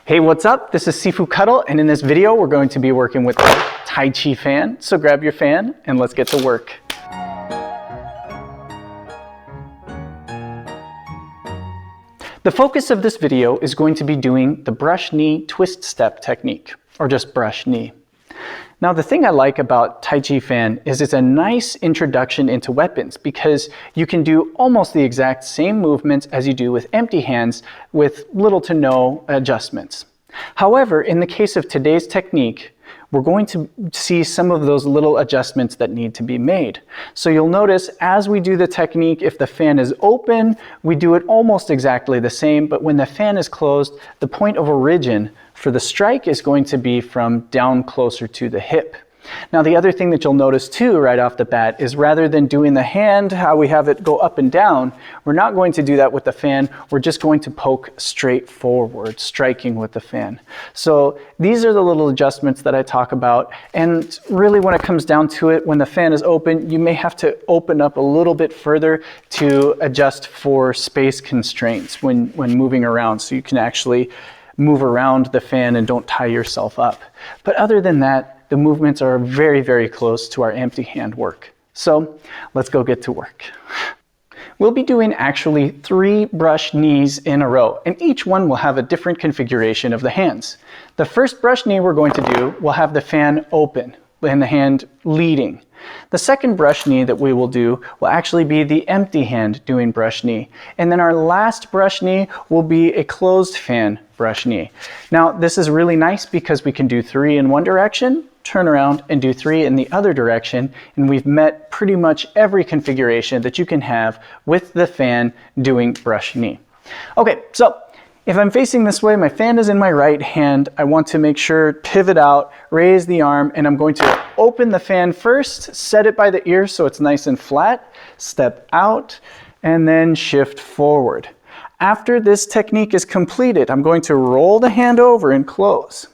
Hey, what's up? This is Sifu Kuttel, and in this video we're going to be working with the Taiji fan. So grab your fan and let's get to work. The focus of this video is going to be doing the brush knee twist step technique, or just brush knee. Now, the thing I like about Taiji fan is it's a nice introduction into weapons because you can do almost the exact same movements as you do with empty hands with little to no adjustments. However, in the case of today's technique, we're going to see some of those little adjustments that need to be made. So you'll notice as we do the technique, if the fan is open, we do it almost exactly the same, but when the fan is closed, the point of origin for the strike is going to be from down closer to the hip. Now, the other thing that you'll notice too right off the bat is rather than doing the hand, how we have it go up and down, we're not going to do that with the fan. We're just going to poke straight forward, striking with the fan. So these are the little adjustments that I talk about. And really when it comes down to it, when the fan is open, you may have to open up a little bit further to adjust for space constraints when moving around, so you can actually move around the fan and don't tie yourself up. But other than that, the movements are very, very close to our empty hand work. So let's go get to work. We'll be doing actually 3 brush knees in a row, and each one will have a different configuration of the hands. The first brush knee we're going to do will have the fan open and the hand leading. The second brush knee that we will do will actually be the empty hand doing brush knee. And then our last brush knee will be a closed fan brush knee. Now, this is really nice because we can do 3 in one direction, turn around and do 3 in the other direction, and we've met pretty much every configuration that you can have with the fan doing brush knee. Okay, so if I'm facing this way, my fan is in my right hand, I want to make sure, pivot out, raise the arm, and I'm going to open the fan first, set it by the ear so it's nice and flat, step out, and then shift forward. After this technique is completed, I'm going to roll the hand over and close.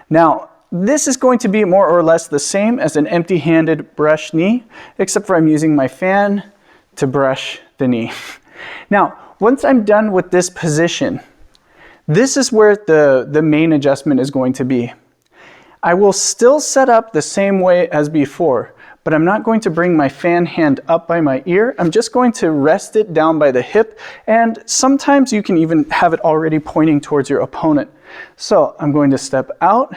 Now, this is going to be more or less the same as an empty-handed brush knee, except for I'm using my fan to brush the knee. Now, once I'm done with this position, this is where the main adjustment is going to be. I will still set up the same way as before, but I'm not going to bring my fan hand up by my ear. I'm just going to rest it down by the hip, and sometimes you can even have it already pointing towards your opponent. So I'm going to step out,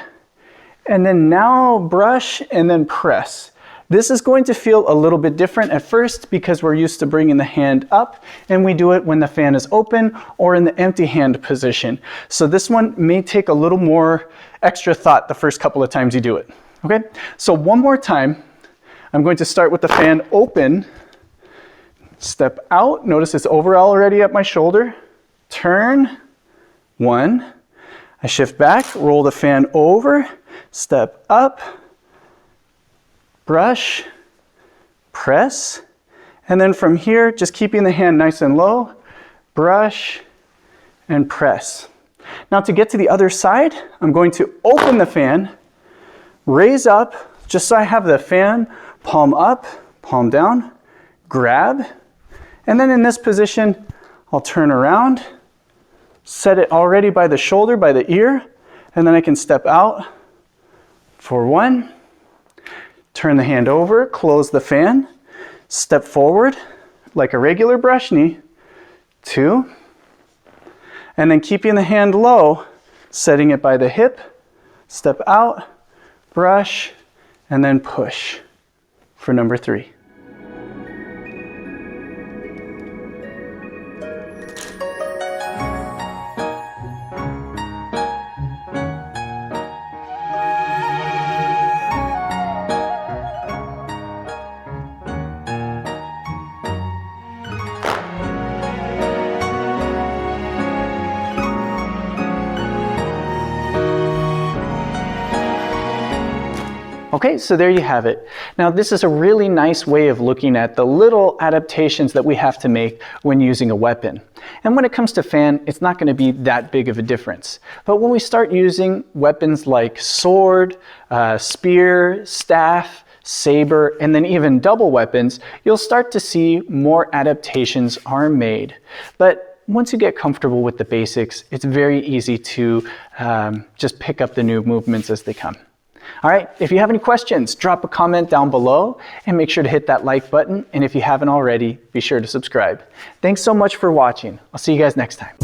and then now brush and then press. This is going to feel a little bit different at first because we're used to bringing the hand up, and we do it when the fan is open or in the empty hand position. So this one may take a little more extra thought the first couple of times you do it. Okay, so one more time, I'm going to start with the fan open, step out, notice it's over already at my shoulder, turn, 1, I shift back, roll the fan over, step up, brush, press, and then from here, just keeping the hand nice and low, brush and press. Now to get to the other side, I'm going to open the fan, raise up, just so I have the fan palm up, palm down, grab, and then in this position, I'll turn around, set it already by the shoulder, by the ear, and then I can step out for 1, turn the hand over, close the fan, step forward like a regular brush knee, 2, and then keeping the hand low, setting it by the hip, step out, brush, and then push for number 3. Okay, so there you have it. Now this is a really nice way of looking at the little adaptations that we have to make when using a weapon. And when it comes to fan, it's not going to be that big of a difference. But when we start using weapons like sword, spear, staff, saber, and then even double weapons, you'll start to see more adaptations are made. But once you get comfortable with the basics, it's very easy to just pick up the new movements as they come. All right, if you have any questions, drop a comment down below and make sure to hit that like button. And if you haven't already, be sure to subscribe. Thanks so much for watching. I'll see you guys next time.